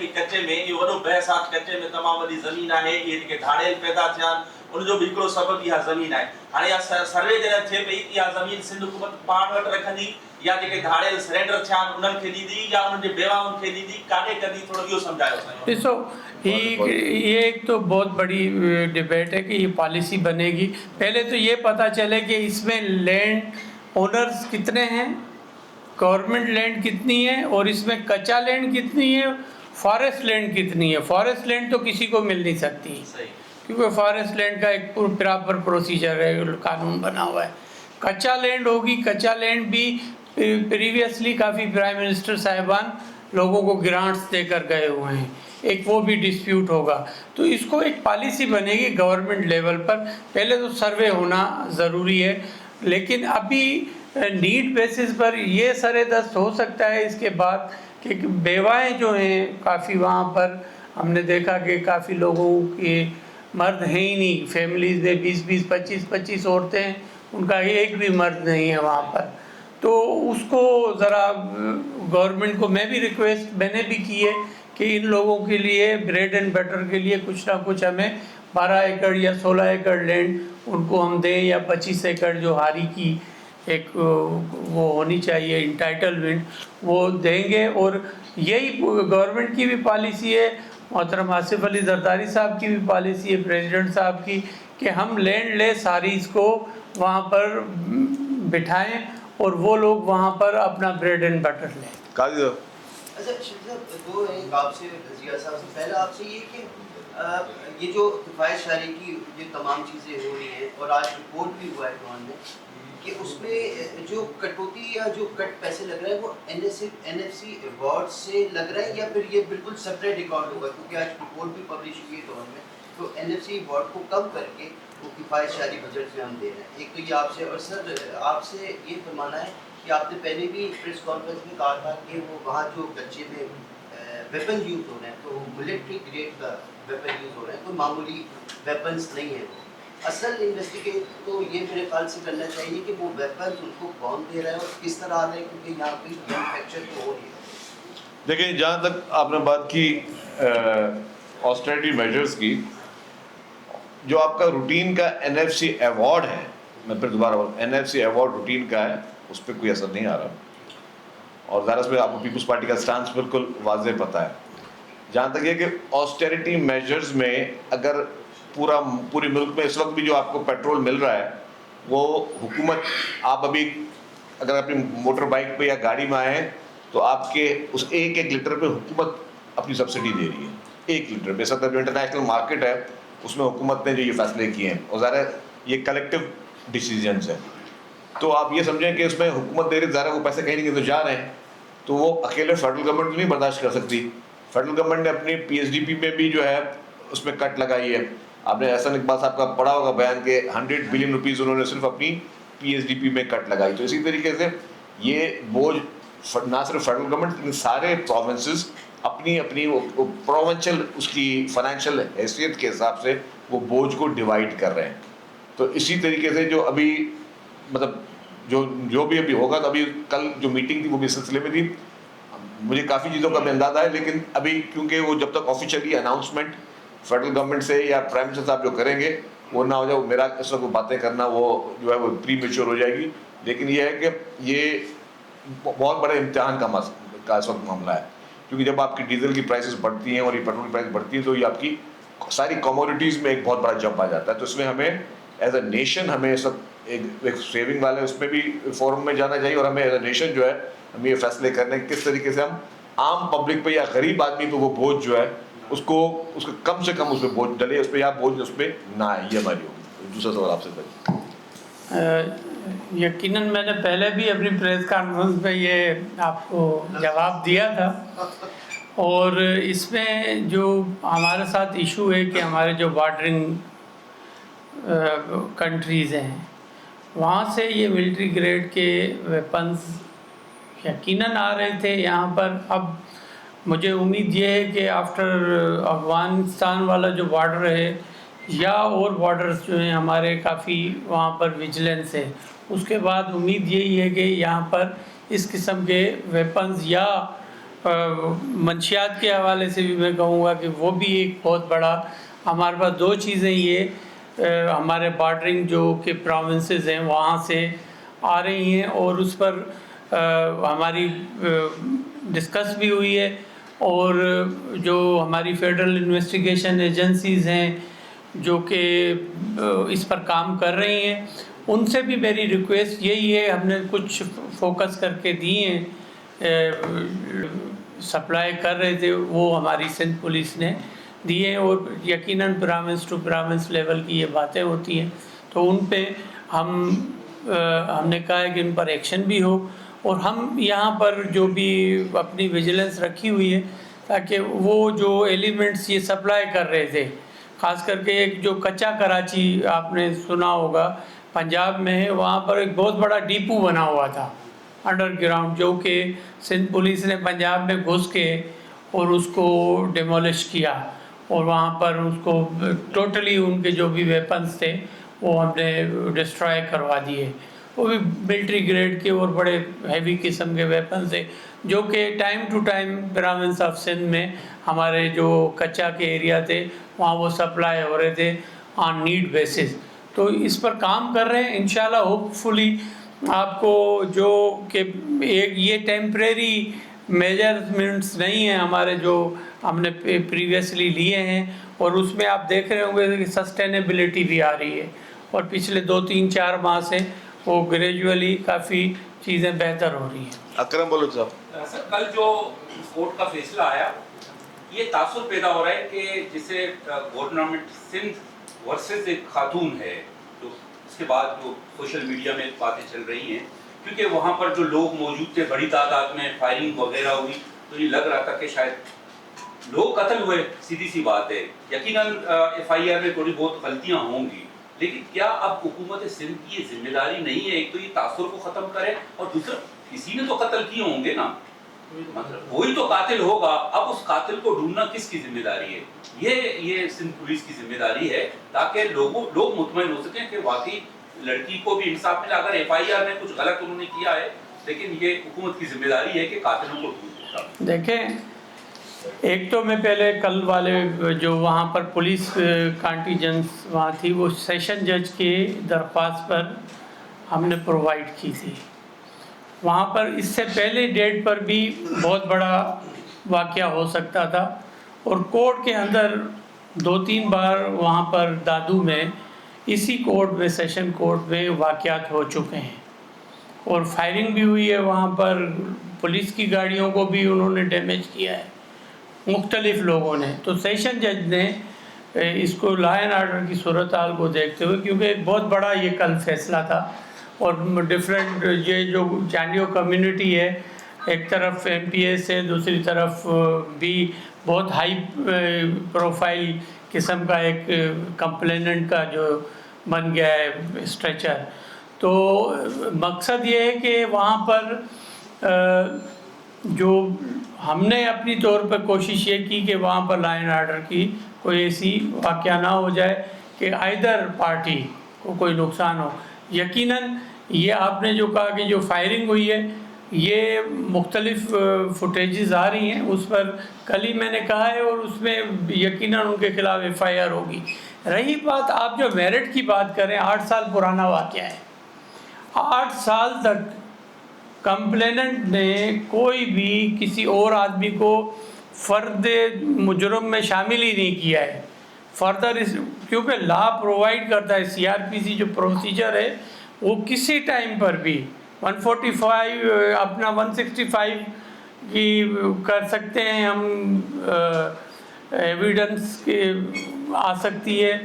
S6: جي کچے میں یہ وڏو بحث آهي. کچے میں تمام وڏي زمين آهي، یہ کہ ڍاڙيل پیدا ٿيان، ان جو بھی هڪڙو سبب اها زمين آهي. هاڻي يا سروے جڏهن ٿئي پئي اها زمين سندھ حڪومت پاڻ وٽ رکندي یا جيڪي ڍاڙيل سرينڊر ٿيان انهن کي ڏيندي یا انهن جي بیواؤن کي ڏيندي، کاڏي ڪندي تھوڙو اهو سمجھايو.
S2: ڏسو یہ ایک تو بہت بڑی ڈبیٹ ہے کہ یہ پالیسی بنے گی. پہلے تو یہ پتہ چلے کہ اس میں لینڈ اونرز کتنے ہیں، گورنمنٹ لینڈ کتنی ہے، اور اس میں کچا لینڈ کتنی ہے، فارسٹ لینڈ کتنی ہے. فارسٹ لینڈ تو کسی کو مل نہیں سکتی کیونکہ فارسٹ لینڈ کا ایک پراپر پروسیجر ہے، قانون بنا ہوا ہے. کچا لینڈ ہوگی. کچا لینڈ بھی پریویسلی کافی پرائم منسٹر صاحبان لوگوں کو گرانٹس دے کر گئے ہوئے ہیں. ایک وہ بھی ڈسپیوٹ ہوگا. تو اس کو ایک پالیسی بنے گی گورنمنٹ لیول پر. پہلے تو سروے ہونا ضروری ہے، لیکن ابھی نیڈ بیسس پر یہ سر دست ہو سکتا ہے اس کے بعد کہ بیوائیں جو ہیں کافی وہاں پر ہم نے دیکھا کہ کافی لوگوں کے مرد ہیں ہی نہیں، فیملیز میں 20 25 عورتیں ہیں، ان کا ایک بھی مرد نہیں ہے وہاں پر. تو اس کو ذرا گورنمنٹ کو میں بھی ریکویسٹ میں نے بھی کی ہے کہ ان لوگوں کے لیے بریڈ اینڈ بٹر کے لیے کچھ نہ کچھ ہمیں 12 ایکڑ یا 16 ایکڑ لینڈ ان کو ہم دیں، یا 25 ایکڑ جو ہاری کی ایک وہ ہونی چاہیے انٹائٹلمنٹ، وہ دیں گے. اور یہی گورنمنٹ کی بھی پالیسی ہے، محترم آصف علی زرداری صاحب کی بھی پالیسی ہے، پریزیڈنٹ صاحب کی، کہ ہم لینڈ لیس ہاریز کو وہاں پر بٹھائیں اور وہ لوگ وہاں پر اپنا بریڈ اینڈ بٹر لیں.
S1: قاضی صاحب
S7: اچھا شیخ صاحب، دو ایک آپ سے زیاد صاحب سے پہلا آپ سے یہ کہ یہ جو کفایت شہری کی یہ تمام چیزیں ہو رہی ہیں، اور آج رپورٹ بھی ہوا ہے ایوان میں کہ اس میں جو کٹوتی یا جو کٹ پیسے لگ رہے ہیں وہ این ایف سی ایوارڈ سے لگ رہا ہے، یا پھر یہ بالکل سپریٹ اکاؤنٹ ہوگا؟ کیونکہ آج رپورٹ بھی پبلش ہوئی ہے ایوان میں، تو این ایف سی ایوارڈ کو کم کر کے وہ کفایت شہری بجٹ میں ہم دے رہے ہیں. ایک تو یہ آپ سے، اور سر آپ سے یہ فرمانا ہے کہ آپ نے پہلے بھی پریس کانفرنس میں کہا تھا کہ وہ وہاں جو کچے میں ویپن یوز ہو رہے ہیں تو وہ ملٹری گریڈ کا ویپن یوز ہو رہے ہیں، کوئی معمولی ویپنس نہیں ہیں. وہ اصل انویسٹیگیٹ تو یہ میرے خیال سے کرنا چاہیے کہ وہ ویپنس ان کو کون دے رہا ہے اور کس طرح آ رہے ہیں، کیونکہ یہاں پہ مینوفیکچر تو ہو رہی ہے.
S1: دیکھیں، جہاں تک آپ نے بات کی آسٹریٹی میجرز کی، جو آپ کا روٹین کا این ایف سی ایوارڈ ہے، میں پھر دوبارہ بولوں، N F C award routine کا ہے، اس پہ کوئی اثر نہیں آ رہا. اور ظاہر اس میں آپ کو پیپلز پارٹی کا سٹانس بالکل واضح پتہ ہے. جہاں تک یہ کہ آسٹیریٹی میجرز میں اگر پوری ملک میں اس وقت بھی جو آپ کو پیٹرول مل رہا ہے وہ حکومت، آپ ابھی اگر اپنی موٹر بائک پہ یا گاڑی میں آئے ہیں تو آپ کے اس ایک لیٹر پہ حکومت اپنی سبسڈی دے رہی ہے، 1 لیٹر پہ. سب جو انٹرنیشنل مارکیٹ ہے اس میں حکومت نے جو یہ فیصلے کیے ہیں، اور ظاہر یہ کلیکٹیو ڈیسیجنس ہیں، تو آپ یہ سمجھیں کہ اس میں حکومت دے رہی، ظاہر وہ پیسے کہیں نہیں تو جا رہے ہیں، تو وہ اکیلے فیڈرل گورنمنٹ نہیں برداشت کر سکتی. فیڈرل گورنمنٹ نے اپنی پی ایس ڈی پی میں بھی جو ہے اس میں کٹ لگائی ہے. آپ نے احسن اقبال صاحب کا پڑھا ہوگا بیان کہ 100 بلین روپیز انہوں نے صرف اپنی پی ایس ڈی پی میں کٹ لگائی. تو اسی طریقے سے یہ بوجھ نہ صرف فیڈرل گورنمنٹ لیکن سارے پروونسز اپنی پروونشل اس کی فائنینشیل حیثیت کے حساب سے وہ بوجھ کو ڈیوائڈ کر رہے ہیں. تو اسی طریقے سے جو ابھی مطلب جو بھی ابھی ہوگا، تو ابھی کل جو میٹنگ تھی وہ بھی اس سلسلے میں تھی. مجھے کافی چیزوں کا بھی اندازہ ہے، لیکن ابھی کیونکہ وہ جب تک آفیشیلی اناؤنسمنٹ فیڈرل گورنمنٹ سے یا پرائم منسٹر صاحب جو کریں گے وہ نہ ہو جائے، میرا اس وقت باتیں کرنا وہ جو ہے وہ پری میچور ہو جائے گی. لیکن یہ ہے کہ یہ بہت بڑے امتحان کا اس وقت معاملہ ہے، کیونکہ جب آپ کی ڈیزل کی پرائسز بڑھتی ہیں اور یہ پیٹرول کی پرائس بڑھتی ہیں تو یہ آپ کی ساری کموڈیٹیز میں ایک بہت بڑا جمپ آ جاتا ہے. تو اس میں ہمیں ایز اے نیشن ہمیں اس وقت ایک سیونگ والے اس میں بھی فورم میں جانا چاہیے، اور ہمیں ایز اے نیشن جو ہے ہمیں یہ فیصلے کرنے کس طریقے سے ہم عام پبلک پہ یا غریب آدمی پہ وہ بوجھ جو ہے اس کو کم سے کم اس پہ بوجھ ڈلے، اس پہ یا بوجھ اس پہ نہ آئے. یہ ہماری ہوگی. دوسرا سوال آپ سے
S2: یقیناً میں نے پہلے بھی اپنی پریس کانفرنس پہ یہ آپ کو جواب دیا تھا، اور اس میں جو ہمارے ساتھ ایشو ہے کہ ہمارے جو بارڈرنگ کنٹریز ہیں وہاں سے یہ ملٹری گریڈ کے ویپنز یقیناً آ رہے تھے یہاں پر. اب مجھے امید یہ ہے کہ آفٹر افغانستان والا جو بارڈر ہے یا اور بارڈرز جو ہیں ہمارے کافی وہاں پر ویجیلنس ہے، اس کے بعد امید یہی ہے کہ یہاں پر اس قسم کے ویپنز یا منشیات کے حوالے سے بھی میں کہوں گا کہ وہ بھی ایک بہت بڑا ہمارے پاس 2 چیزیں یہ ہمارے بارڈرنگ جو کہ پروونسز ہیں وہاں سے آ رہی ہیں، اور اس پر ہماری ڈسکس بھی ہوئی ہے. اور جو ہماری فیڈرل انویسٹیگیشن ایجنسیز ہیں جو کہ اس پر کام کر رہی ہیں، ان سے بھی میری ریکویسٹ یہی ہے. ہم نے کچھ فوکس کر کے دیے ہیں، سپلائی کر رہے تھے، وہ ہماری سندھ پولیس نے دیے، اور یقیناً پروونس ٹو پروونس لیول کی یہ باتیں ہوتی ہیں، تو ان پہ ہم نے کہا ہے کہ ان پر ایکشن بھی ہو. اور ہم یہاں پر جو بھی اپنی ویجیلنس رکھی ہوئی ہے تاکہ وہ جو ایلیمنٹس یہ سپلائی کر رہے تھے، خاص کر کے ایک جو کچا کراچی آپ نے سنا ہوگا پنجاب میں ہے، وہاں پر ایک بہت بڑا ڈیپو بنا ہوا تھا انڈر گراؤنڈ، جو کہ سندھ پولیس نے پنجاب میں گھس کے اور اس کو ڈیمولش کیا اور وہاں پر اس کو ٹوٹلی ان کے جو بھی ویپنس تھے وہ ہم نے ڈسٹرائے کروا دیے. وہ بھی ملٹری گریڈ کے اور بڑے ہیوی قسم کے ویپنس تھے جو کہ time to time province of Sindh میں ہمارے جو کچا کے ایریا تھے وہاں وہ سپلائی ہو رہے تھے آن نیڈ بیسس. تو اس پر کام کر رہے ہیں انشاءاللہ. ہوپ فلی آپ کو جو کہ ایک یہ ٹیمپریری میجرمنٹس نہیں ہیں ہمارے جو ہم نے پریویسلی لیے ہیں, اور اس میں آپ دیکھ رہے ہوں گے کہ سسٹینیبلٹی بھی آ رہی ہے, اور پچھلے 2-3-4 ماہ سے وہ گریجولی کافی چیزیں بہتر ہو رہی ہیں.
S1: اکرم بولو صاحب.
S8: سر کل جو کورٹ کا فیصلہ آیا یہ تاثر پیدا ہو رہا ہے کہ جسے گورنمنٹ سندھ ورسز ایک خاتون ہے, جو اس کے بعد جو سوشل میڈیا میں باتیں چل رہی ہیں, کیونکہ وہاں پر جو لوگ موجود تھے بڑی تعداد میں فائرنگ وغیرہ ہوئی تو یہ لگ رہا تھا کہ شاید لوگ قتل ہوئے. سیدھی سی بات ہے, یقیناً ایف آئی آر میں تھوڑی بہت غلطیاں ہوں گی, لیکن کیا اب حکومت سندھ کی یہ ذمہ داری نہیں ہے ایک تو یہ تاثر کو ختم کرے, اور دوسرا کسی نے تو قتل کیے ہوں گے نا, مطلب وہی تو قاتل ہوگا. اب اس قاتل کو ڈھونڈنا کس کی ذمہ داری ہے؟ یہ سندھ پولیس کی ذمہ داری ہے تاکہ لوگ مطمئن ہو سکیں کہ واقعی لڑکی کو بھی انصاف ملا. اگر ایف آئی آر میں کچھ غلط انہوں نے کیا ہے, لیکن یہ حکومت کی ذمہ داری ہے کہ قاتلوں کو ڈھونڈنا.
S2: دیکھیں, ایک تو میں پہلے کل والے جو وہاں پر پولیس کانٹیجنس وہاں تھی وہ سیشن جج کی درخواست پر ہم نے پرووائڈ کی تھی. وہاں پر اس سے پہلے ڈیٹ پر بھی بہت بڑا واقعہ ہو سکتا تھا, اور کورٹ کے اندر 2-3 بار وہاں پر دادو میں اسی کورٹ میں سیشن کورٹ میں واقعات ہو چکے ہیں, اور فائرنگ بھی ہوئی ہے وہاں پر. پولیس کی گاڑیوں کو بھی انہوں نے ڈیمیج کیا ہے مختلف لوگوں نے. تو سیشن جج نے اس کو لا اینڈ آرڈر کی صورتحال کو دیکھتے ہوئے, کیونکہ ایک بہت بڑا یہ کل فیصلہ تھا, اور ڈفرینٹ یہ جو چانڈیو کمیونٹی ہے ایک طرف ایم پی اے سے, دوسری طرف بھی بہت ہائی پروفائل قسم کا ایک کمپلیننٹ کا جو بن گیا ہے اسٹریچر. تو مقصد یہ ہے کہ وہاں پر جو ہم نے اپنی طور پر کوشش یہ کی کہ وہاں پر لا اینڈ آرڈر کی کوئی ایسی واقعہ نہ ہو جائے کہ آئیدر پارٹی کو کوئی نقصان ہو. یقیناً یہ آپ نے جو کہا کہ جو فائرنگ ہوئی ہے یہ مختلف فوٹیجز آ رہی ہیں, اس پر کل ہی میں نے کہا ہے, اور اس میں یقیناً ان کے خلاف ایف آئی آر ہوگی. رہی بات آپ جو میرٹ کی بات کریں, 8 سال پرانا واقعہ ہے. 8 سال تک کمپلیننٹ نے کوئی بھی کسی اور آدمی کو فرد مجرم میں شامل ہی نہیں کیا ہے. فردر کیونکہ لا پرووائڈ کرتا ہے, سی آر پی سی جو پروسیجر ہے وہ کسی ٹائم پر بھی 145 اپنا 165 کی کر سکتے ہیں ہم, ایویڈنس کے آ سکتی ہے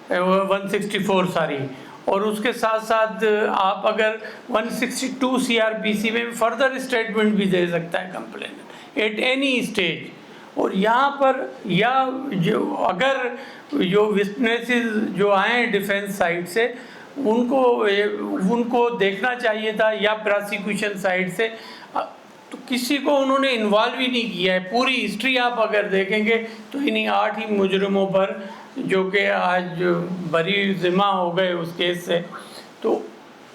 S2: 164 ساری, اور اس کے ساتھ ساتھ آپ اگر 162 سی آر پی سی میں فردر اسٹیٹمنٹ بھی دے سکتا ہے کمپلیننٹ ایٹ اینی اسٹیج. اور یہاں پر یا جو اگر جو وٹنسز جو آئیں ڈیفینس سائڈ سے ان کو دیکھنا چاہیے تھا, یا پراسیکیوشن سائڈ سے, تو کسی کو انہوں نے انوالو ہی نہیں کیا ہے. پوری ہسٹری آپ اگر دیکھیں گے تو انہی 8 ہی مجرموں پر جو کہ آج بری ذمہ ہو گئے اس کیس سے. تو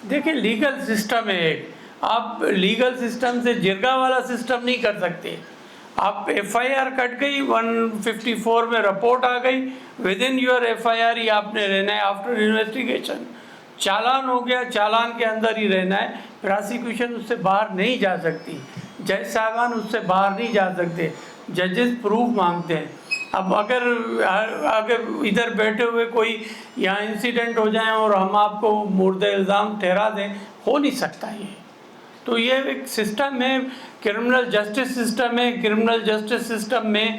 S2: دیکھیں لیگل سسٹم ہے ایک, آپ لیگل سسٹم سے جرگا والا سسٹم نہیں کر سکتے. آپ ایف آئی آر کٹ گئی, 154 میں رپورٹ آ گئی, within your F I R ہی آپ نے رہنا ہے. آفٹر انویسٹیگیشن چالان ہو گیا, چالان کے اندر ہی رہنا ہے. پراسیکیوشن اس سے باہر نہیں جا سکتی, جج صاحبان اس سے باہر نہیں جا سکتے, ججز پروف مانگتے ہیں. اب اگر ادھر بیٹھے ہوئے کوئی یہاں انسیڈنٹ ہو جائیں اور ہم آپ کو مورد الزام ٹھہرا دیں, ہو نہیں سکتا یہ. تو یہ ایک سسٹم ہے, کرمنل جسٹس سسٹم ہے. کرمنل جسٹس سسٹم میں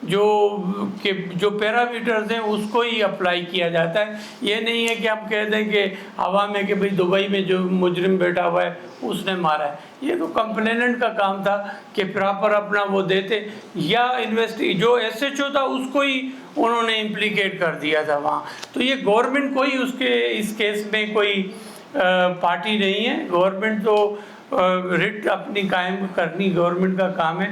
S2: جو پیرامیٹرز ہیں اس کو ہی اپلائی کیا جاتا ہے. یہ نہیں ہے کہ ہم کہہ دیں کہ ہوا میں کہ بھئی دبئی میں جو مجرم بیٹھا ہوا ہے اس نے مارا ہے. یہ تو کمپلیننٹ کا کام تھا کہ پراپر اپنا وہ دیتے, یا جو ایس ایچ او تھا اس کو ہی انہوں نے امپلیکیٹ کر دیا تھا وہاں. تو یہ گورنمنٹ کوئی اس کیس میں کوئی پارٹی نہیں ہے. گورنمنٹ تو رٹ اپنی قائم کرنی گورنمنٹ کا کام ہے,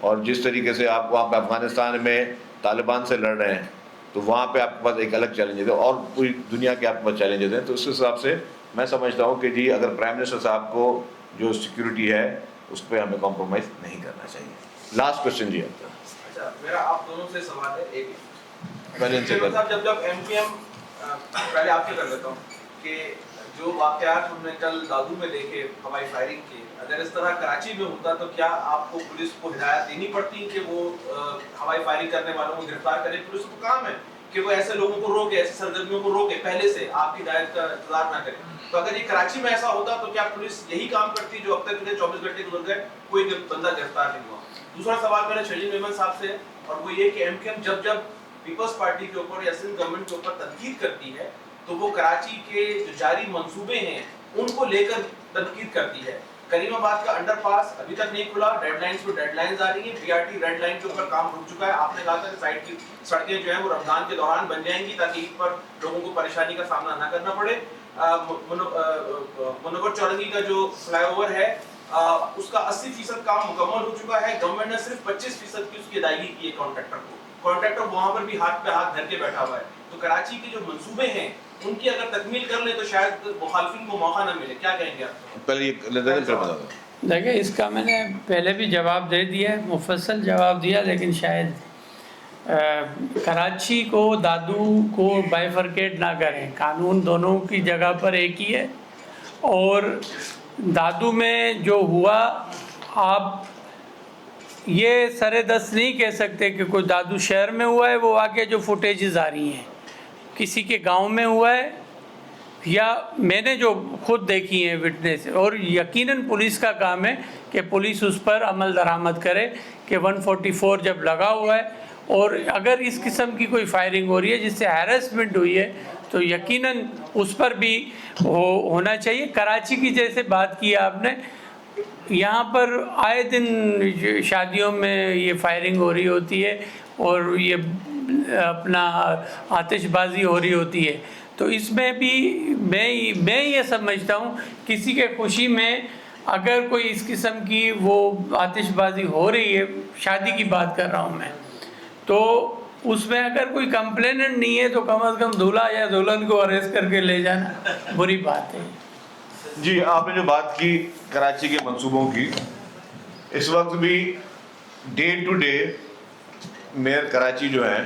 S1: اور جس طریقے سے آپ وہاں پہ افغانستان میں طالبان سے لڑ رہے ہیں تو وہاں پہ آپ کے پاس ایک الگ چیلنجز ہے اور پوری دنیا کے آپ کے پاس چیلنجز ہیں. تو اس حساب سے میں سمجھتا ہوں کہ جی اگر پرائم منسٹر صاحب کو جو سیکیورٹی ہے اس پہ ہمیں کمپرومائز نہیں کرنا چاہیے. لاسٹ کوشچن جی آپ کا.
S9: اچھا میرا آپ دونوں سے سوال ہے. ایک
S1: پہلے ان سے
S9: صاحب جب ایم پی ایم پہلے آپ سے کر لیتا ہوں کہ جو واقعات ہم نے کل دادو میں دیکھے ہوائی فائرنگ کے, اگر اس طرح کراچی میں ہوتا تو کیا آپ کو پولیس کو ہدایت دینی پڑتی کہ وہ ہوائی فائرنگ کرنے والوں کو گرفتار کرے؟ پولیس کو کام ہے کہ وہ ایسے لوگوں کو روکے, ایسے سرگرمیوں کو روکے, پہلے سے آپ کی ہدایت کا انتظار نہ کرے. تو اگر یہ کراچی میں ایسا ہوتا تو کیا پولیس یہی کام کرتی جو اب تک 24 گھنٹے گزر گئے کوئی بندہ گرفتار نہیں ہوا؟ دوسرا سوال میرا شہید میمن صاحب سے ہے اور وہ یہ کہ ایم کیو ایم جب پیپلز پارٹی کے اوپر یا سندھ گورنمنٹ کے اوپر تنقید کرتی ہے تو وہ کراچی کے جو جاری منصوبے ہیں ان کو لے کر تنقید کرتی ہے. کریم آباد کا انڈر پاس ابھی تک نہیں کھلا, ڈیڈ لائنز پہ ڈیڈ لائنز آ رہی ہیں, P R T red line کے اوپر کام رک چکا ہے. آپ نے کہا تھا کہ سائڈ کی سڑکیں جو ہیں وہ رمضان کے دوران بن جائیں گی تاکہ عید پر لوگوں کو پریشانی کا سامنا نہ کرنا پڑے. منور چورنگی کا جو فلائی اوور ہے اس کا 80% کام مکمل ہو چکا ہے. گورنمنٹ نے صرف 25% کی اس کی ادائیگی کی ہے کانٹریکٹر کو. کانٹریکٹر وہاں پر بھی ہاتھ پہ ہاتھ دھر کے بیٹھا ہوا ہے. تو کراچی کے جو منصوبے ہیں ان کی اگر تکمیل کر لیں تو شاید مخالفین کو موقع نہ ملے. کیا کہیں گے آپ؟
S1: پہلے یہ
S2: دیکھیں اس کا میں نے پہلے بھی جواب دے دیا ہے, مفصل جواب دیا, لیکن شاید کراچی کو دادو کو بائیفرکیٹ نہ کریں. قانون دونوں کی جگہ پر ایک ہی ہے اور دادو میں جو ہوا آپ یہ سر دست نہیں کہہ سکتے کہ کوئی دادو شہر میں ہوا ہے. وہ واقعہ جو فوٹیجز آ رہی ہیں کسی کے گاؤں میں ہوا ہے یا میں نے جو خود دیکھی ہیں وٹنس, اور یقیناً پولیس کا کام ہے کہ پولیس اس پر عمل درآمد کرے کہ 144 جب لگا ہوا ہے اور اگر اس قسم کی کوئی فائرنگ ہو رہی ہے جس سے ہیرسمنٹ ہوئی ہے تو یقیناً اس پر بھی ہونا چاہیے. کراچی کی جیسے بات کی آپ نے, یہاں پر آئے دن شادیوں میں یہ فائرنگ ہو رہی ہوتی ہے اور یہ اپنا آتش بازی ہو رہی ہوتی ہے. تو اس میں بھی میں یہ سمجھتا ہوں کسی کے خوشی میں اگر کوئی اس قسم کی وہ آتش بازی ہو رہی ہے, شادی کی بات کر رہا ہوں میں, تو اس میں اگر کوئی کمپلیننٹ نہیں ہے تو کم از کم دولہا یا دلہن کو اریسٹ کر کے لے جانا بری بات ہے.
S1: جی آپ نے جو بات کی کراچی کے منصوبوں کی, اس وقت بھی day to day mayor Karachi جو ہیں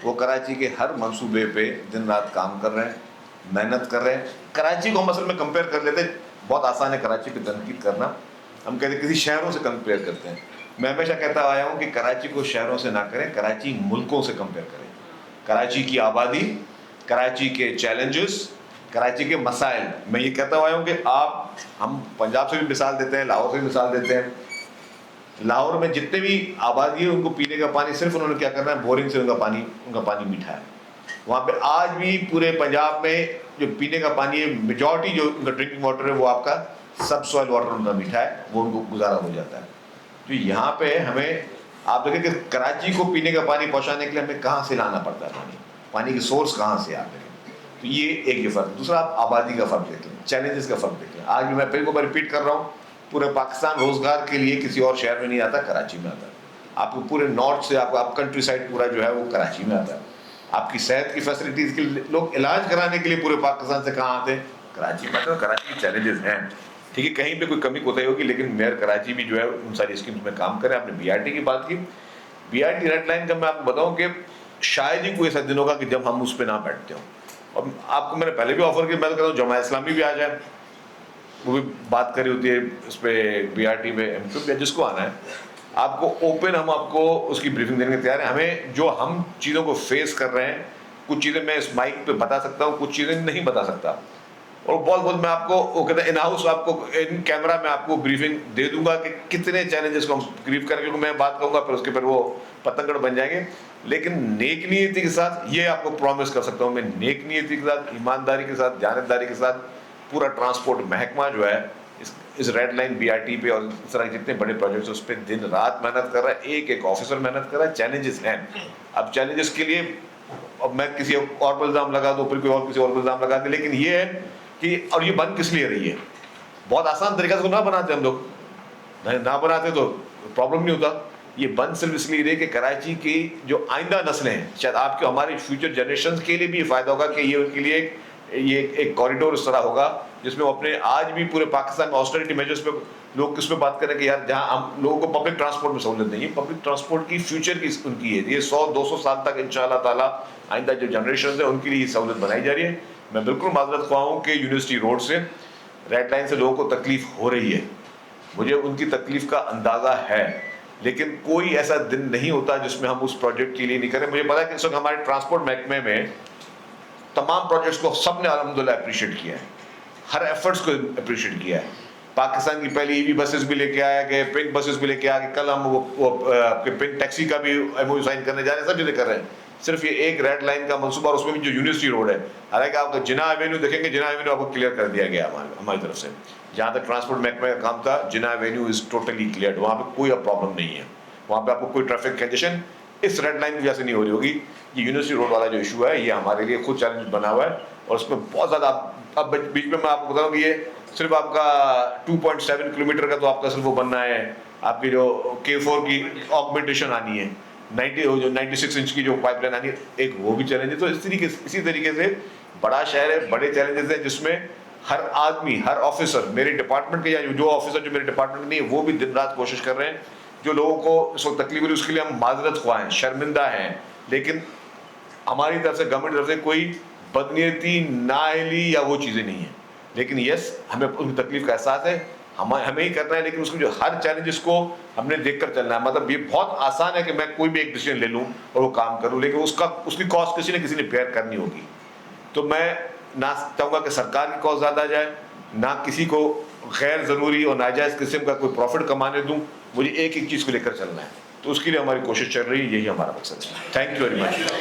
S1: وہ کراچی کے ہر منصوبے پہ دن رات کام کر رہے ہیں, محنت کر رہے ہیں. کراچی کو ہم اصل میں کمپیئر کر لیتے ہیں, بہت آسان ہے کراچی پہ تنقید کرنا, ہم کہتے ہیں کسی شہروں سے کمپیئر کرتے ہیں. میں ہمیشہ کہتا آیا ہوں کہ کراچی کو شہروں سے نہ کریں, کراچی ملکوں سے کمپیئر کریں. کراچی کی آبادی, کراچی کے چیلنجز, کراچی کے مسائل. میں یہ کہتا آیا ہوں کہ ہم پنجاب سے بھی مثال دیتے ہیں, لاہور سے بھی مثال دیتے ہیں. لاہور میں جتنے بھی آبادی ہے ان کو پینے کا پانی صرف انہوں نے کیا کرنا ہے, بورنگ سے ان کا پانی میٹھا ہے. وہاں پہ آج بھی پورے پنجاب میں جو پینے کا پانی ہے میجورٹی جو ان کا ڈرنکنگ واٹر ہے وہ آپ کا سب سوائل واٹر ان کا میٹھا ہے, وہ ان کو گزارا ہو جاتا ہے. تو یہاں پہ ہمیں آپ دیکھیں کہ کراچی کو پینے کا پانی پہنچانے کے لیے ہمیں کہاں سے لانا پڑتا ہے پانی کی سورس کہاں سے آپ دیکھیں. تو یہ ایک یہ فرق. دوسرا آپ آبادی کا فرق دیکھ لیں, چیلنجز کا فرق دیکھ لیں. آج بھی میں پھر کو ریپیٹ کر رہا ہوں, پورے پاکستان روزگار کے لیے کسی اور شہر میں نہیں آتا, کراچی میں آتا ہے. آپ کو پورے نارتھ سے آپ کنٹری سائڈ پورا جو ہے وہ کراچی میں آتا ہے. آپ کی صحت کی فیسلٹیز کے لیے لوگ علاج کرانے کے لیے پورے پاکستان سے کہاں آتے ہیں, کراچی میں آتے ہیں. کراچی کے چیلنجز ہیں, ٹھیک ہے, کہیں پہ کوئی کمی کوتاہی ہوگی, لیکن میئر کراچی بھی جو ہے ان ساری اسکیمز میں کام کرے. آپ نے بی آر ٹی کی بات کی, B R T red line کا میں آپ کو بتاؤں کہ شاید ہی کوئی ایسا دن ہوگا کہ جب ہم اس پہ نہ بیٹھتے ہوں. اور آپ کو میں نے پہلے بھی آفر کی, میں کہتا ہوں جماعت اسلامی بھی آ جائے, وہ بھی بات کری ہوتی ہے اس پہ بی آر ٹی میں, جس کو آنا ہے آپ کو اوپن, ہم آپ کو اس کی بریفنگ دینے کے تیار ہیں. ہمیں جو ہم چیزوں کو فیس کر رہے ہیں, کچھ چیزیں میں اس مائک پہ بتا سکتا ہوں, کچھ چیزیں نہیں بتا سکتا, اور بہت میں آپ کو وہ کہتے ہیں ان ہاؤس آپ کو ان کیمرہ میں آپ کو بریفنگ دے دوں گا کہ کتنے چیلنجز کو ہم بریف کریں, کیونکہ میں بات کروں گا پھر اس کے پھر وہ پتنگڑ بن جائیں گے. لیکن نیک نیتی کے ساتھ یہ آپ کو پرومس کر سکتا ہوں میں, نیک نیتی کے ساتھ, ایمانداری کے ساتھ, جانبداری کے ساتھ پورا ٹرانسپورٹ محکمہ جو ہے اس red line B R T پہ اور اس طرح جتنے بڑے پروجیکٹس اس پہ دن رات محنت کر رہا ہے, ایک آفیسر محنت کر رہا ہے. چیلنجز ہیں, اب چیلنجز کے لیے اب میں کسی اور پر الزام لگا دوں, پھر کوئی اور کسی اور پر الزام لگا دیں, لیکن یہ ہے کہ اور یہ بن کس لیے رہی ہے. بہت آسان طریقہ سے نہ بناتے ہم لوگ, نہ بناتے تو پرابلم نہیں ہوتا. یہ بند صرف اس لیے رہے کہ کراچی کی جو آئندہ نسلیں ہیں, شاید آپ کے ہمارے فیوچر جنریشنز کے لیے بھی یہ فائدہ ہوگا کہ یہ ان کے لیے ایک کوریڈور اس طرح ہوگا جس میں وہ اپنے, آج بھی پورے پاکستان میں آسٹریٹی میجرز پہ لوگ کس پہ بات کریں کہ یار جہاں ہم لوگوں کو پبلک ٹرانسپورٹ میں سہولت نہیں ہے, پبلک ٹرانسپورٹ کی فیوچر کی ان کی ہے, یہ 100-200 سال تک انشاءاللہ تعالیٰ آئندہ جو جنریشنز ہیں ان کے لیے یہ سہولت بنائی جا رہی ہے. میں بالکل معذرت خواہ ہوں کہ یونیورسٹی روڈ سے ریڈ لائن سے لوگوں کو تکلیف ہو رہی ہے, مجھے ان کی تکلیف کا اندازہ ہے, لیکن کوئی ایسا دن نہیں ہوتا جس میں ہم اس پروجیکٹ کے لیے نہیں کریں. مجھے پتا ہے کہ اس وقت ہمارے ٹرانسپورٹ محکمے میں تمام پروجیکٹس کو سب نے الحمدللہ اپریشیٹ کیا ہے, ہر ایفرٹس کو اپریشیٹ کیا ہے. پاکستان کی پہلی ای وی بسز بھی لے کے آیا گئے, پنک بسز بھی لے کے آ گئے, کل ہم وہ پنک ٹیکسی کا بھی ایم او یو سائن کرنے جا رہے ہیں, سب چیزیں کر رہے ہیں. صرف یہ ایک ریڈ لائن کا منصوبہ, اور اس میں بھی جو یونیورسٹی روڈ ہے, حالانکہ آپ جناح ایوینیو دیکھیں گے, جناح ایوینیو آپ کو کلیئر کر دیا گیا ہماری طرف سے. جہاں تک ٹرانسپورٹ محکمے کا کام تھا, جناح ایوینیو از ٹوٹلی کلیئرڈ, وہاں پہ کوئی اب پرابلم نہیں ہے, وہاں پہ آپ کو کوئی ٹریفک کنجیشن اس ریڈ لائن کی وجہ سے نہیں ہو رہی ہوگی. یہ یونیورسٹی روڈ والا جو ایشو ہے یہ ہمارے لیے خود چیلنج بنا ہوا ہے, اور اس میں بہت زیادہ اب بیچ میں آپ کو بتاؤں کہ یہ صرف آپ کا 2.7 کلومیٹر کا تو آپ کا صرف وہ بننا ہے, آپ کی جو K4 کی آگمنٹیشن آنی ہے, 96 انچ کی جو پائپ لائن آنی ہے, ایک وہ بھی چیلنج ہے. تو اسی طریقے سے بڑا شہر ہے, بڑے چیلنجز ہیں جس میں ہر آدمی, ہر آفیسر, میرے ڈپارٹمنٹ کے یا جو آفیسر جو میرے ڈپارٹمنٹ نہیں ہے وہ بھی دن رات کوشش کر رہے ہیں. جو لوگوں کو اس وقت تکلیف ہوئی اس کے لیے ہم معذرت خواہ ہیں, شرمندہ ہیں, لیکن ہماری طرف سے گورنمنٹ طرف سے کوئی بدنیتی, نااہلی یا وہ چیزیں نہیں ہیں. لیکن یس, ہمیں ان کی تکلیف کا احساس ہے, ہمیں ہی کرنا ہے, لیکن اس کو جو ہر چیلنجز کو ہم نے دیکھ کر چلنا ہے. مطلب یہ بہت آسان ہے کہ میں کوئی بھی ایک ڈیسیجن لے لوں اور وہ کام کروں, لیکن اس کی کاسٹ کسی نے بیئر کرنی ہوگی. تو میں نہ چاہوں گا کہ سرکار کی کاسٹ زیادہ جائے, نہ کسی کو غیر ضروری اور ناجائز قسم کا کوئی پروفٹ کمانے دوں. مجھے ایک چیز کو لے کر چلنا ہے, تو اس کے لیے ہماری کوشش چل رہی ہے, یہی ہمارا مقصد ہے. Thank you very much.